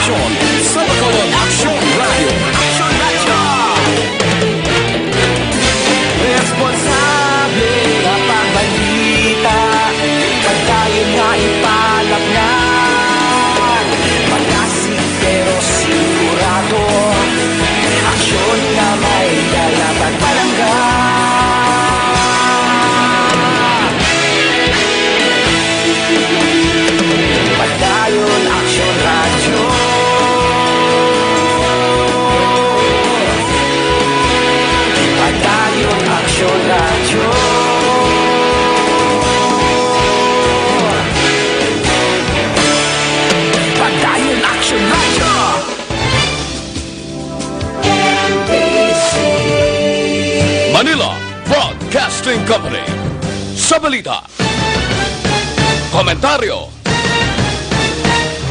aksyon sa Bacolod Action Radio. Action Radio! Responsable na pagbalita, pagkain nga ipalaknan. Malasig pero sigurado, aksyon na may dalatag palangga. Padayon Action Radio. Padayon Action Radio. Padayon Action Radio. Manila Broadcasting Company. Sa balita, komentaryo,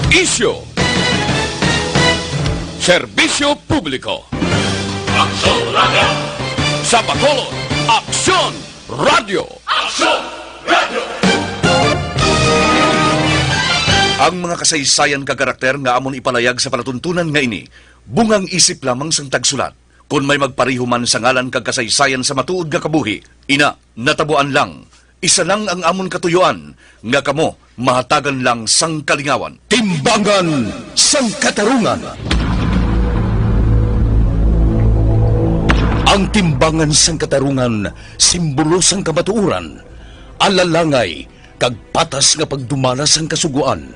isyu, serbisyo publiko. Aksyon Radio! Sa Bacolod, Aksyon Radio! Aksyon Radio! Ang mga kasaysayan kagarakter nga amon ipalayag sa palatuntunan nga ini, bungang isip lamang sang tagsulat. Kung may magpariho man sa ngalan kag kasaysayan sa matuod nga kabuhi, ina, natabuan lang. Isa lang ang amon katuyuan, nga kamo mahatagan lang sang kalingawan. Timbangan sang katarungan. Ang timbangan sang katarungan, simbolo sang kamatuuran, alalangay, kag patas nga pagdumala sang kasuguan.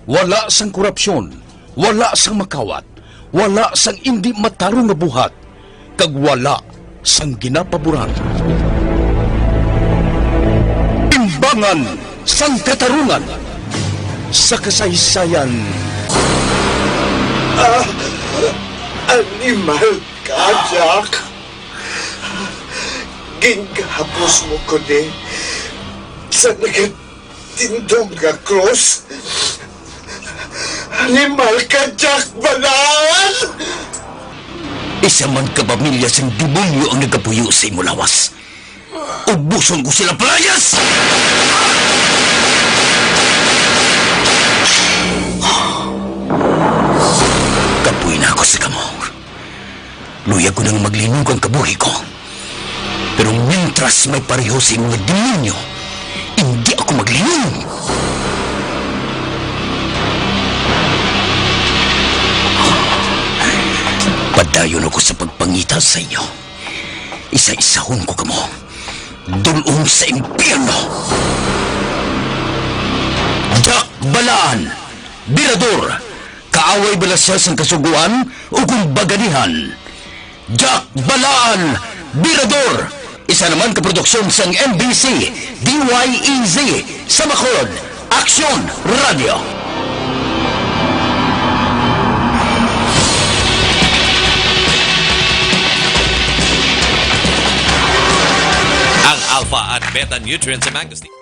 Wala sang korupsyon, wala sang makawat, wala sang indi matarong nga buhat, kag wala sang ginapaboran. Timbangan sang katarungan, sa kasaysayan. Animal ka, Jack. Ginghapos mo ko sa nagatindong nga cross. Animal ka, Jack Balan! Isa man ka pamilya sang demonyo ang nagapuyo sa imo lawas. Ubuson ko sila palayas! Kapuy na ako sa kamo. Luya ko nang maglinog ang kabuhi ko. Pero mientras may pareho sa mga demonyo, hindi ako maglinog. Padayon ako sa pagpangita sa inyo. Isa-isahon ko kamo. Dulong sa impyerno. Jack Balaan, Birador, kaaway balasas ang kasuguan o kung baganihan. Jack Balaan, Birador, isa naman kaproduksyon sang NBC, DYEZ, sa Bacolod, Action Radio. Ang alpha at beta nutrients sa mangosteen.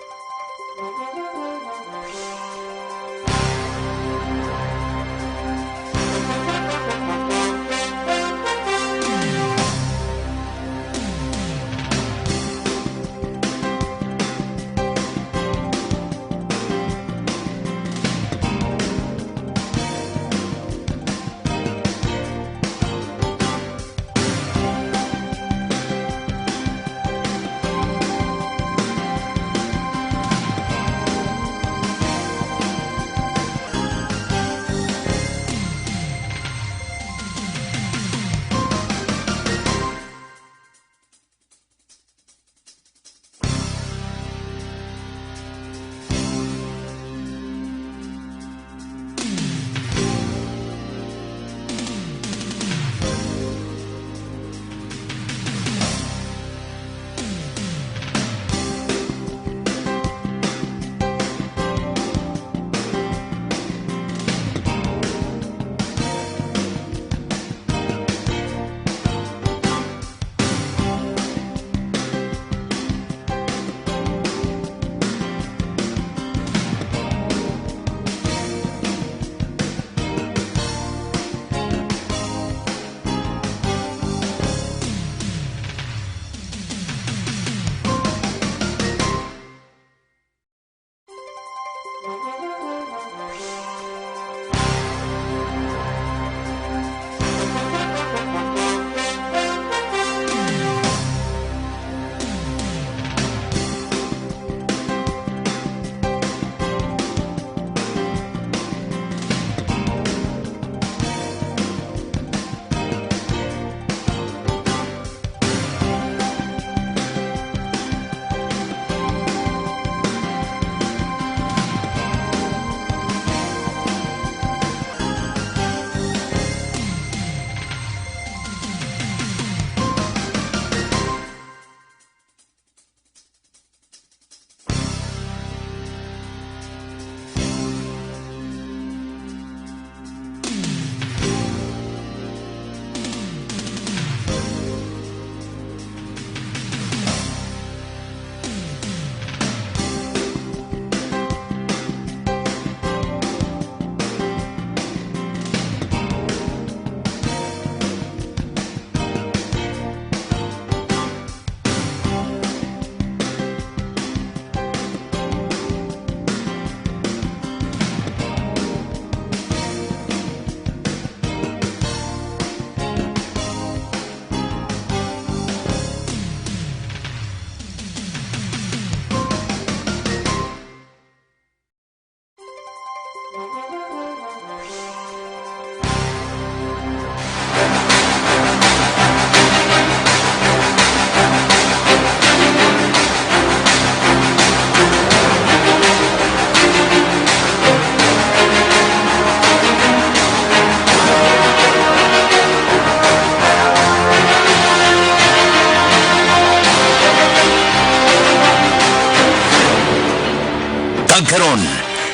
Karon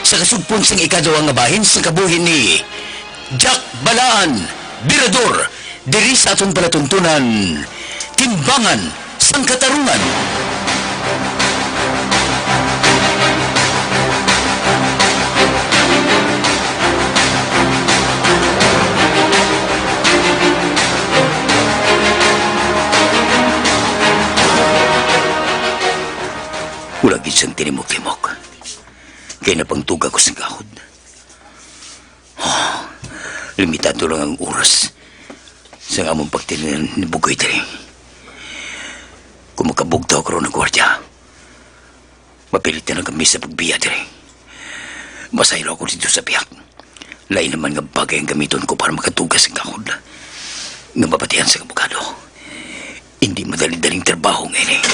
sa kasugpon sing ikaduha nga bahin sa kabuhin ni Jack Balaan, Birador, diri sa atong palatuntunan, Timbangan sang Katarungan. Wala gid siyang tinimok-timok. Kaya napangtuga ko sa gahod. Oh, limitado lang ang oras sa among pagtilinan ni Bugoy diri. Kung makabugtaw ko rin ng gwardya, mapilit na kami sa pagbiya diri. Masaylo ako dito sa piyak. Lain naman nga bagay ang gamiton ko para makatuga sa gahod. Nga mapatihan sa abogado. Hindi madali-daling trabaho ngayon eh.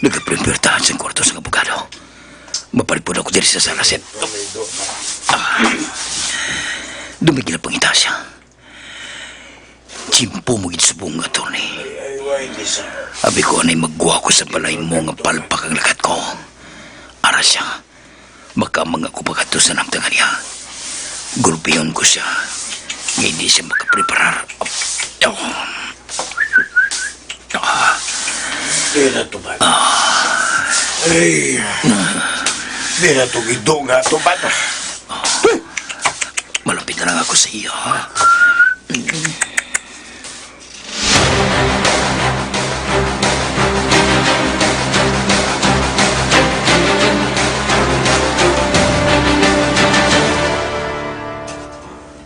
Nagka-prempertahan sa kwarto sa abogado. Mapalipod ako diri sa salaset. Dumigil na pangita siya. Chimpo mo ginsubong nga to ni. Abi ko anay magguha ko sa balay mo nga palpak ang lakat ko. Ara siya. Makamang ako pagkato sa namtangan niya. Gulpiyon ko siya. Nga hindi siya makapreparar. Di na to ba? Ay, di na to gido nga to ba? Malapit na lang ako sa iyo.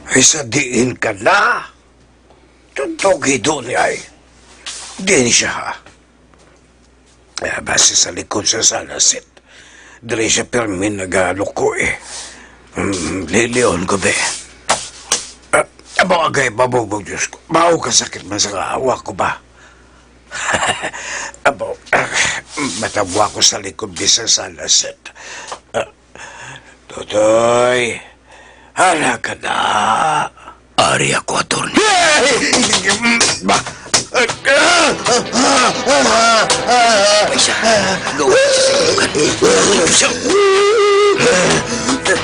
Ay, sa diin ka na. Totoo gido ni ay. Di ni siya ha. Base sa likod sa salasit. Dili siya permin nag-aloko eh. Leon ko be. Abo agay, babog Diyos ko. Mao ka sakit man sa kaawa ko ba? Abo, matabwa ko sa likod di sa salasit. Totoy, hala ka na. Ari ako, attorney. Ba? May siya. Gawin siya sa ilugan.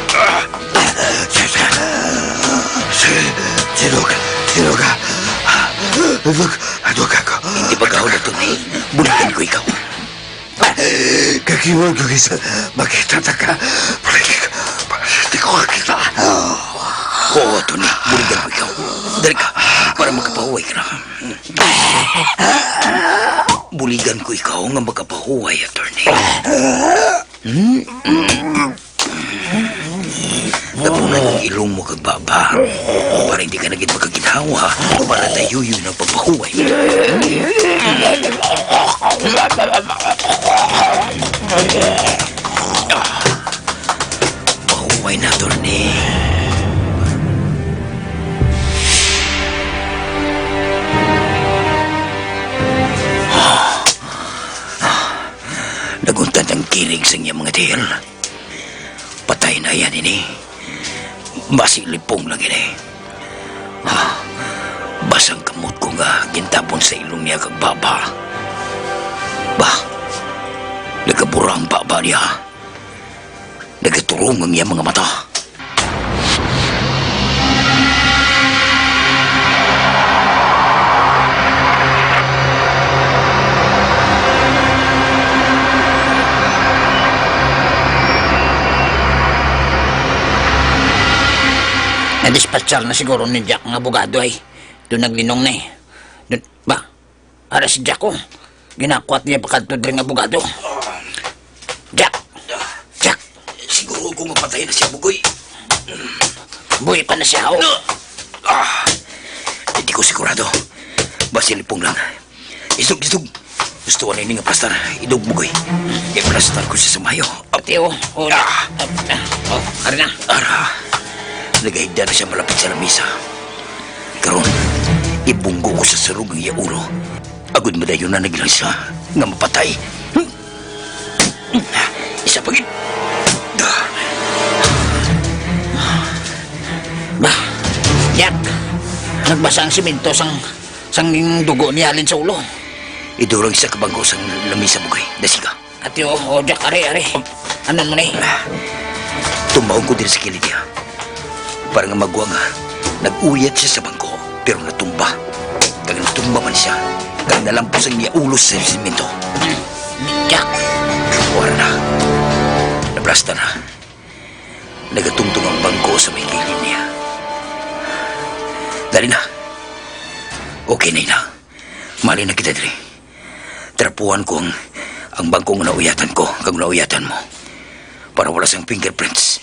Siya. Sino ka? Adog ako. Hindi ba kahon, attorney? Bulikan ko ikaw. Kakiwan ko isa. Makita ta ka. Hindi ko kakita. Oo, attorney. Bulikan ko ikaw. Dali ka. Para makapahuway ka na. Buligan ko ikaw nga makapahuway, attorney. Tapunan ang ilong mo kag baba. Para hindi ka naging magkaginawa. Para tayo yun ang pagpahuway. Pahuway na, attorney. Naguntan ang kilig sa niya mga dihil. Patay na yan ini. Masilipong lang ini. Basang kamot ko nga gintapon sa ilong niya kag baba. Bah, nagkaburang baba niya. Nagaturong ang niya mga mata. Na-dispatchar na siguro ni Jack ng abogado ay. Doon naglinong na eh. Doon, ba? Para si Jack ko. Ginakwat niya pagkatod rin ng abogado. Jack! Jack! Siguro kung mapatay na siya, Bugoy. Buhay pa na siya, oh. Hindi ko sigurado. Basilipong lang. Isog. Gusto ko na ini nga plastar. Idog mo ko'y. I-plastar ko siya sa mayo. Ate, oh. Oh, ari na. Ara, nagahigda na siya malapit sa lamisa. Karon, ibunggo ko sa sarog ang iya ulo. Agud madayon na nagilang siya nga mapatay. Isa pagin. Ba, Jack. Nagbasa ang simento sang dugo ni Alin sa ulo. Idurang sa kabangko sa lamisa mo ko'y. Dasiga. Ate, oh, Jack, ari. Ano mo na eh? Tumawag ko din sa kilid niya. Para nga magwa nga, nag-uyat siya sa bangko, pero natumba. Kag natumba man siya, kag nalampos ang niya ulos sa simento. Jack. Wala na. Nablasta na. Nagatungtong ang bangko sa may kilid niya. Dali na. Okay na ina. Mali na kita diri. Trapuhan ko ang bangko nga nauyatan ko, kag nauyatan mo. Para wala siyang fingerprints.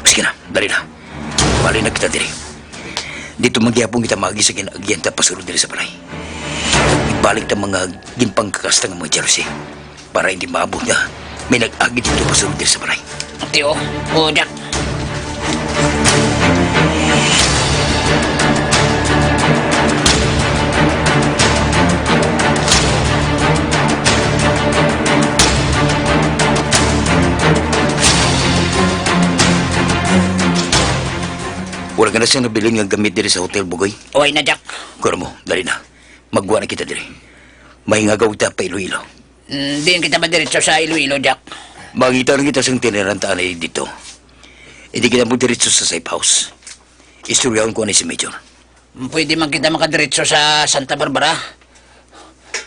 Sige na, dali na. Mali na kita diri. Dito magyapong kita magi sa ginagyenta pasulod diri sa balay. Ibalik na mga gimpang kakasta ng mga jealousy para hindi maabot na may nag-agi dito pasulod diri sa balay. Ate, oh, Jack. Wala ka na siyang nabilin nga gamit diri sa Hotel Bugoy. Okay na, Jack. Kura mo, dali na. Magwa na kita diri. May nga gawita pa Iloilo. Diyan kita ba diretso sa Iloilo, Jack? Makita lang kita sa tinirantaan ay dito. Hindi kita mo diretso sa safe house. Istoryahan ko na si Major. Pwede man kita makadiretso sa Santa Barbara.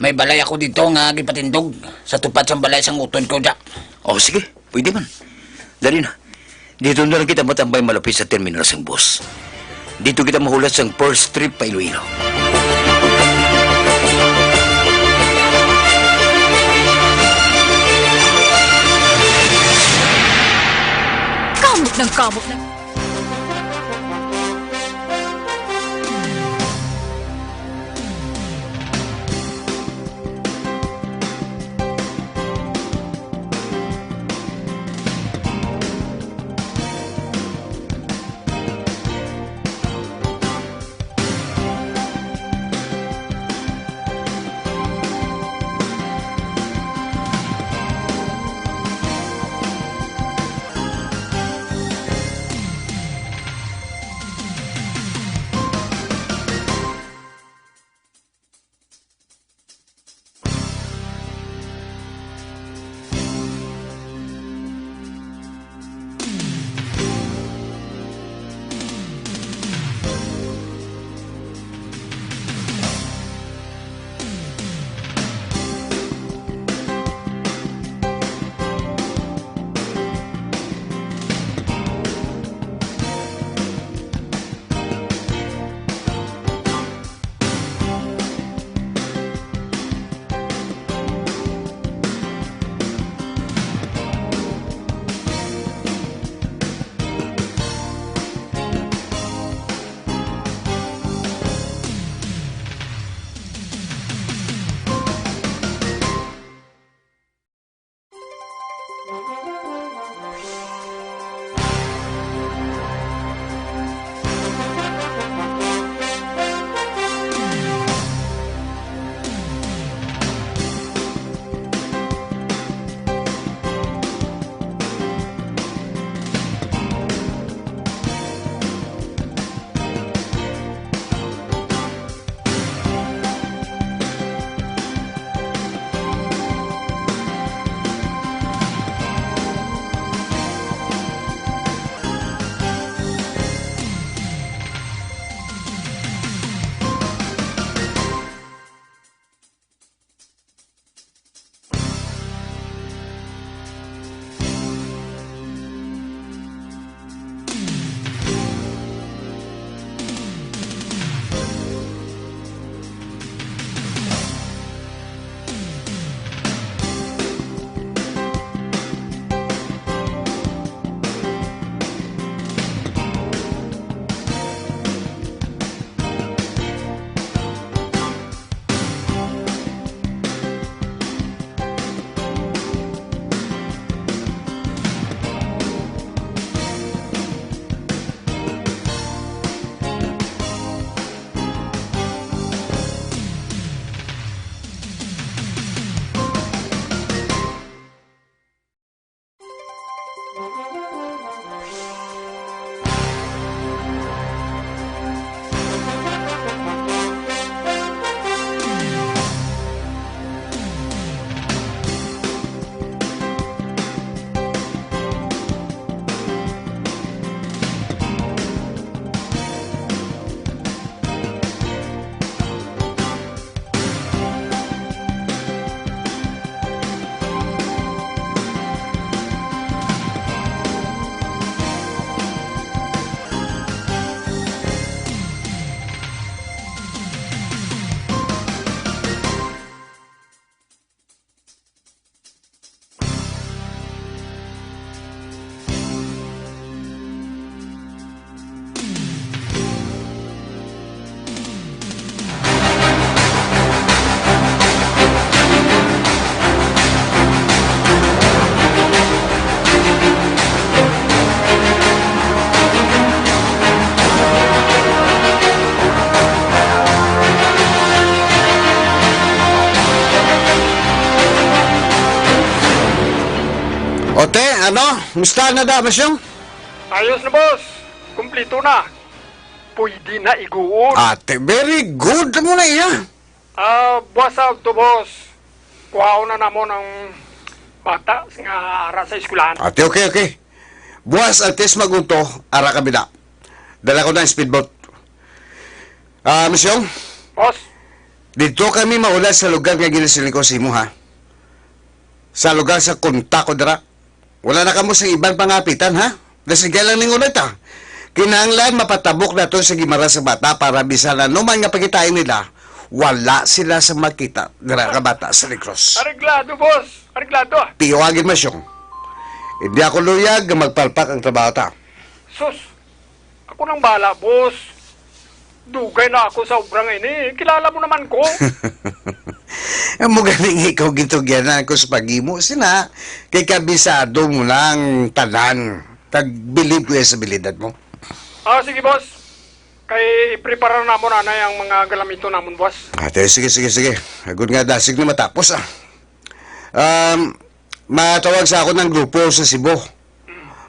May balay ako dito nga gipatindog sa tupad sang balay sang utod ko, Jack. O sige, pwede man. Dali na. Dito na lang kita matambay malapit sa terminal ng bus. Dito kita mahulat sa first trip pa Iloilo. Kamot ng... Ote, ano? Musta na da, Masyong? Ayos na, boss. Kumplito na. Pwede na iguon. Ate, very good mo na iya. Buwas to, boss. Kuhaw na namo ng bata nga ara sa eskwelahan. Ate, okay. Buwas atis magunto, ara kabila. Dala ko na ang speedboat. Masyong, Boss, dito kami maulat sa lugar nga ginasiling ko sa imo, ha? Sa lugar sa kunta ko dara. Wala na kamo sa ibang pangapitan, ha? Dasige lang ning ulit, ha? Kinahanglan mapatabok na to sa gimara sa bata para bisan na man nga pagitain nila, wala sila sa makita dara ka bata sa Negros. areglado, boss. Areglado. Tiwagin, Masyong. Hindi ako luyag nga magpalpak ang trabaho ta. Sus, ako nang bala, boss. Dugay na ako sa obrang ini. Kilala mo naman ko. Ang magaling ikaw gitugyanan ko sa pag-imo sina, kay kabisado mo lang tanan. Tagbilib ko sa abilidad mo. Sige, boss. Kay i-prepare na mo na ang mga galamito namon, boss. Ate, sige. Agad nga dasig na matapos, matawag sa ako ng grupo sa Cebu.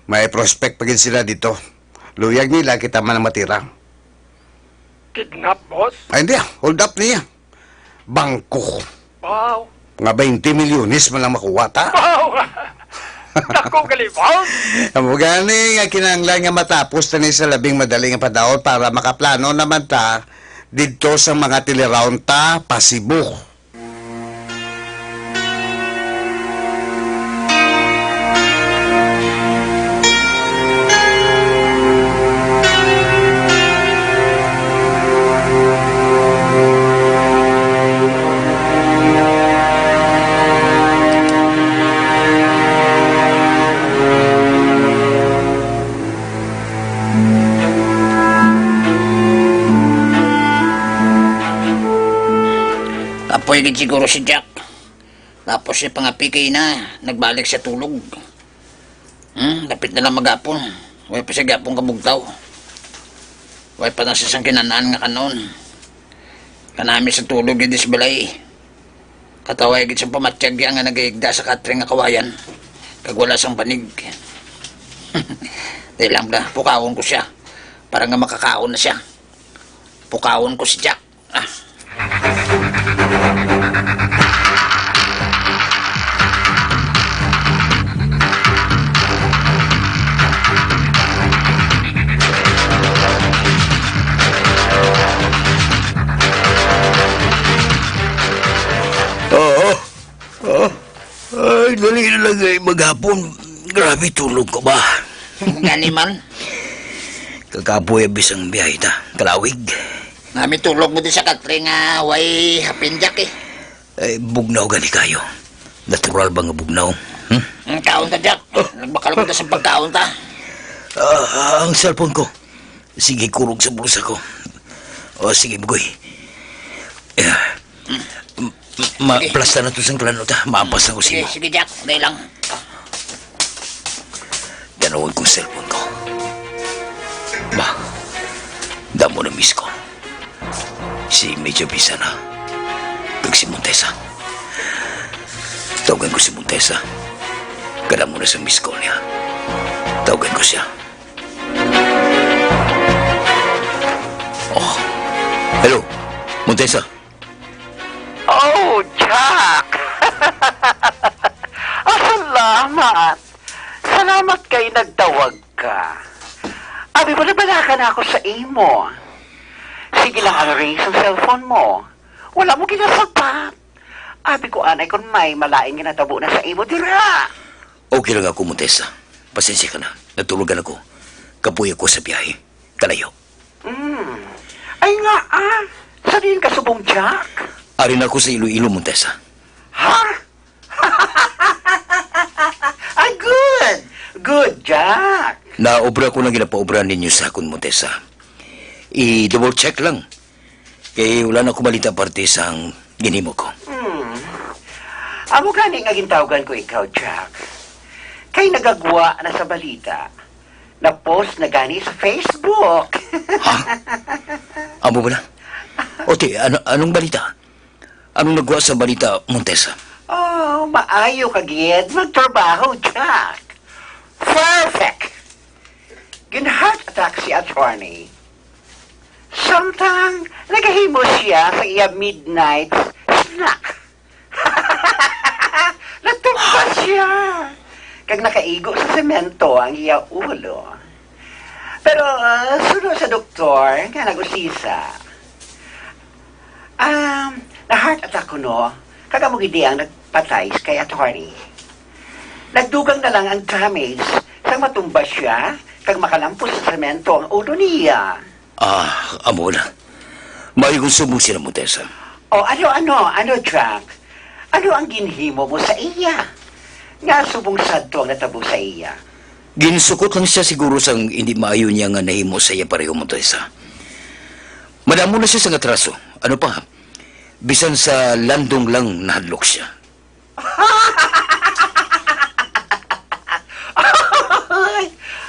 May prospect pa gid sila dito. Luyag nila kita man ang matira. Kidnap, boss. Ay, hindi, hold up niya. Bangko. Wow. Mga 20 milyones man lang makuha ta. Wow. Dako galibaw. Amo gani nga kinahanglan nga matapos tani sa labing madaling panahon para makaplano naman ta didto sa mga teleround ta pasibo. Apoy gid siguro si Jack. Tapos si pangapikay na, nagbalik sa tulog. Lapit na lang magapon. Way pa siya gapong kabugtaw. Way pa na sa sangkinanaan nga kanon. Kanami sa tulog gid balay. Kataway gid sa pamatsyag nga nagaigda sa katring nga kawayan. Kag wala sang banig. Dahil lang ba, pukawon ko siya. Para nga makakaon na siya. Pukawon ko si Jack. Ay, dali na lang ay maghapon. Grabe tulog ko ba? Gani man. Kakapoy abis ang biyahe ta. Kalawig. Nami tulog mo din sa katring nga way hapin Jack eh. Ay, bugnaw gani kayo. Natural ba nga bugnaw? Ang kaon ta Jack. Nagbakal mo na sa pagkaon ta. Ang cellphone ko. Sige, kurog sa bulsa ko. O, sige, Bugoy. Maplasta na to sa klano ta. Maampas na ko Sige, sino. sige Jack. Dahil lang. Ganawag kong cellphone ko. Ba, damo na miss ko. Si Medyo Bisa na. Kag si Montesa. Tawagan ko si Montesa. Kada mo na sa miss call niya. Tawagan ko siya. Oh. Hello, Montesa. Oh, Jack! Salamat! Salamat kay nagtawag ka. Abi, wala na ako sa imo. Sige lang ang ring sa cellphone mo. Wala mo ginasapat. Abi ko anay kung may malaing ginatabo na sa imo, dira. Okay lang ako, Montesa. Pasensya ka na. Natulugan ako. Kapuy ako sa biyahe. Kalayo. Ay nga, sabihin ka subong, Jack. Arin ako sa Iloilo, Montesa. Ha? Ay, good! Good, Jack. Naobra ko na ginapaobra ninyo sa akong Montesa. I-double check lang. Kaya wala na kumalita parte sa ginimo ko. Amo gani nga gintawagan ko ikaw, Jack. Kay nagagwa na sa balita. Na-post na gani sa Facebook. Ha? Amo ba na? Ote, anong balita? Anong nagawa sa balita, Montesa? Oh, maayo kagid magtrabaho, Jack. Perfect! Gin-heart attack si attorney. Samtang nagahimo siya sa iya midnight snack. Natumba siya. Kag nakaigo sa semento ang iya ulo. Pero sunod sa doktor nga nag-usisa. Na-heart attack ko no, kagamog hindi ang nagpatay kay attorney. Nagdugang na lang ang damage sang matumba siya kag makalampos sa semento ang ulo niya. Amo na. May kung sumusi na mo, Tessa. O ano, Jack? Ano ang ginhimo mo sa iya? Nga subong sadto ang natabo sa iya. Ginsukot lang siya siguro sang hindi maayo niya nga nahimo sa iya pareho mo, Tessa. Madamo na siya sa atraso. Ano pa? Bisan sa landong lang nahadlok siya.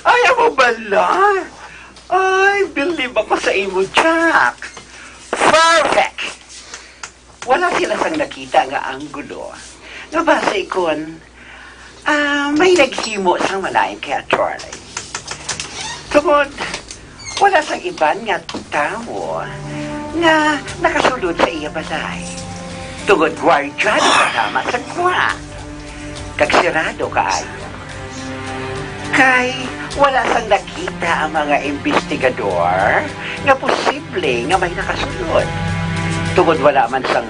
Ay, mo bala? Ay, believe ako sa imo, Jack. Perfect! Wala sila sang nakita nga anggulo. Nga basa ikon, may naghimo sang malayan kay attorney. Tungod, wala sang iban nga tao nga nakasulod sa iya balay. Tungod gwardyado kasama sa kwat. Kagsirado kaayo. Kay wala sang nakita ang mga investigador nga posible nga may nakasulod. Tungod wala man sang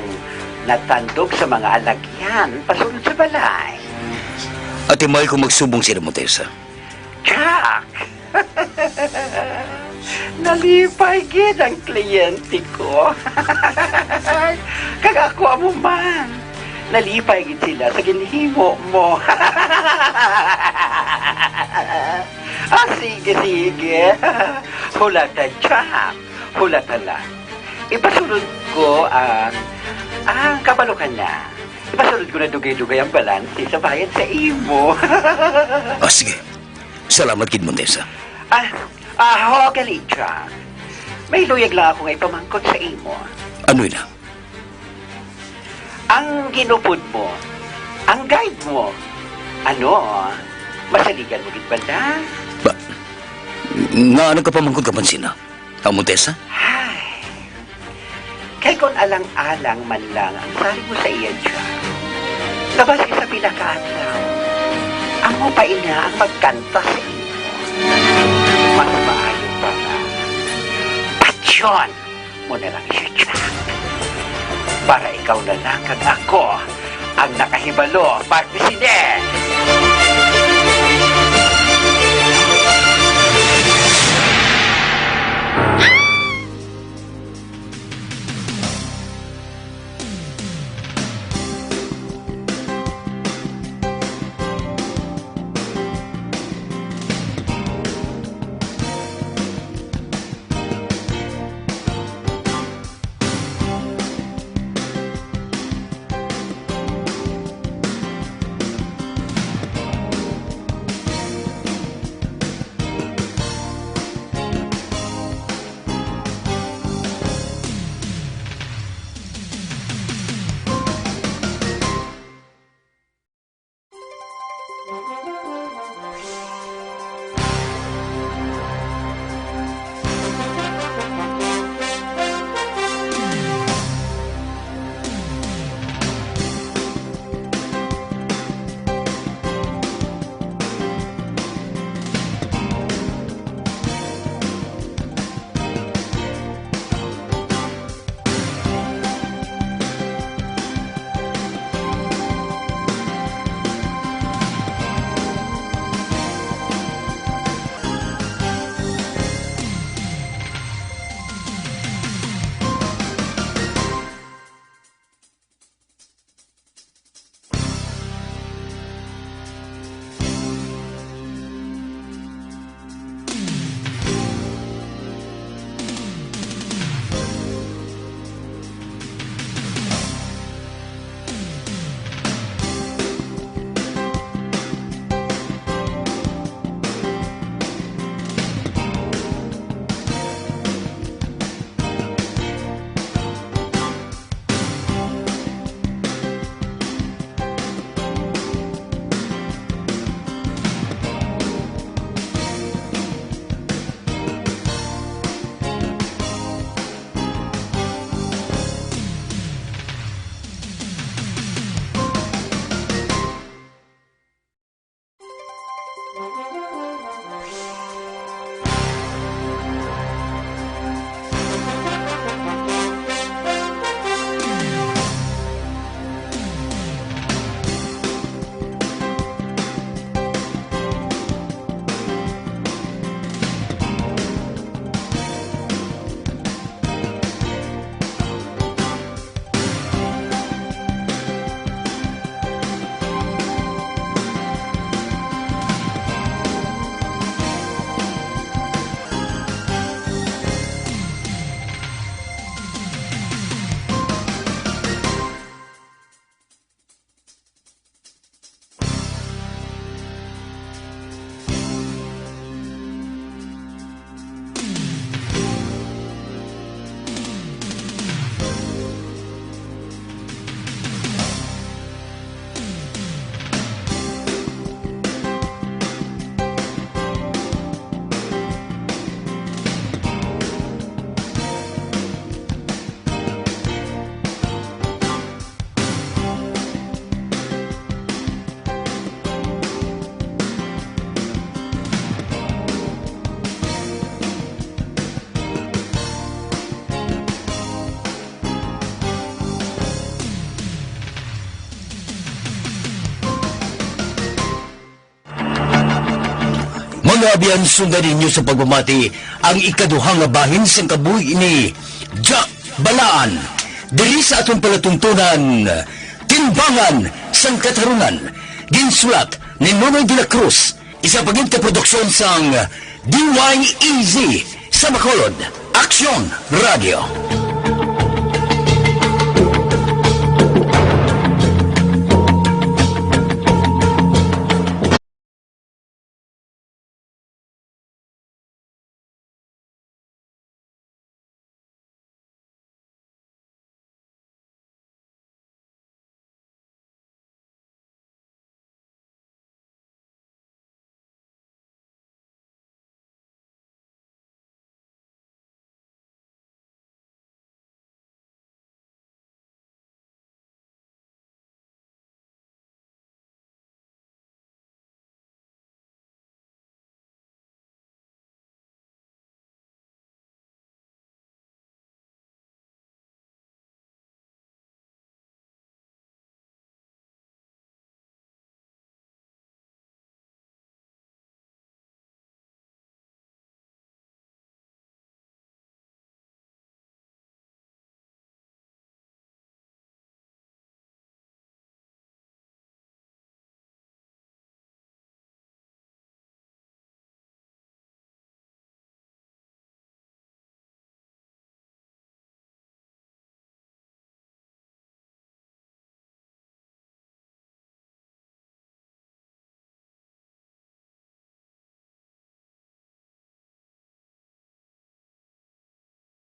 natandog sa mga alagyan pasulod sa balay. At may kung magsubong sila mo, Tessa. Jack! Nalipay gid ang kliyente ko. Kag ako mo man. Nalipay gid sila sa ginhimo mo. Sige. Hulata, Jack. Hulata lang. Ipasulod ko ang kabalukan na. Ipasulod ko na dugay-dugay ang balanse sa bayad sa imo. Sige. Salamat, Kid Montesa. Gali, Jack. May luyag lang ako nga ipamangkot sa imo. Ano na? Ang ginupod mo, ang guide mo, masaligan mo gid bala? Ba? Nga ano ka pamangkot ka pansina? Ang Montesa? Ay, kay kung alang-alang man lang ang sari mo sa iya, Jack. Labas sa pinakaadlaw, ang mo pa ina ang magkanta sa iyo. Mas maayo pa nga. Pasyon mo na lang siya, Jack. Para ikaw na lang kag ako ang nakahibalo, President. Mga abiyan sundarin niyo sa pagmamati ang ikaduhang nga bahin sa kabuhi ni Jack Balaan. Diri sa atong palatuntunan, Timbangan sang Katarungan. Ginsulat ni Nonoy de la Cruz. Isa paginta produksyon sang DYEZ sa Bacolod. Aksyon Radio.